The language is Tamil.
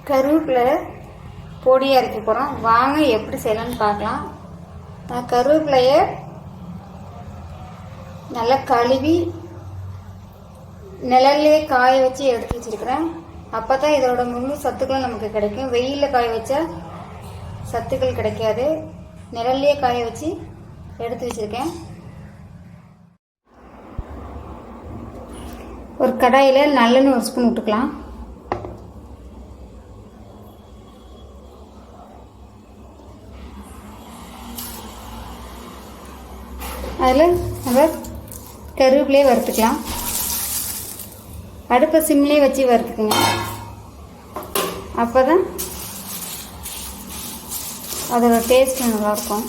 கருவேப்பிலை பொடி அரைக்க போகிறோம். வாங்க எப்படி செய்யலாம்னு பார்க்கலாம். நான் கருவேப்பிலையை நல்லா கழுவி நிழல்லே காய வச்சு எடுத்து வச்சுருக்கிறேன். அப்போ தான் இதோட முழு சத்துக்களும் நமக்கு கிடைக்கும். வெயிலில் காய வச்சா சத்துக்கள் கிடைக்காது. நிழல்லே காய வச்சு எடுத்து வச்சுருக்கேன். ஒரு கடாயில் நல்லெண்ணெய் ஒரு ஸ்பூன் விட்டுக்கலாம். அதில் நம்ம கருவேப்பிலையே வறுத்துக்கலாம். அடுப்பை சிம்லேயே வச்சு வறுத்துக்குங்க. அப்போ தான் அதோட டேஸ்ட் நல்லாயிருக்கும்.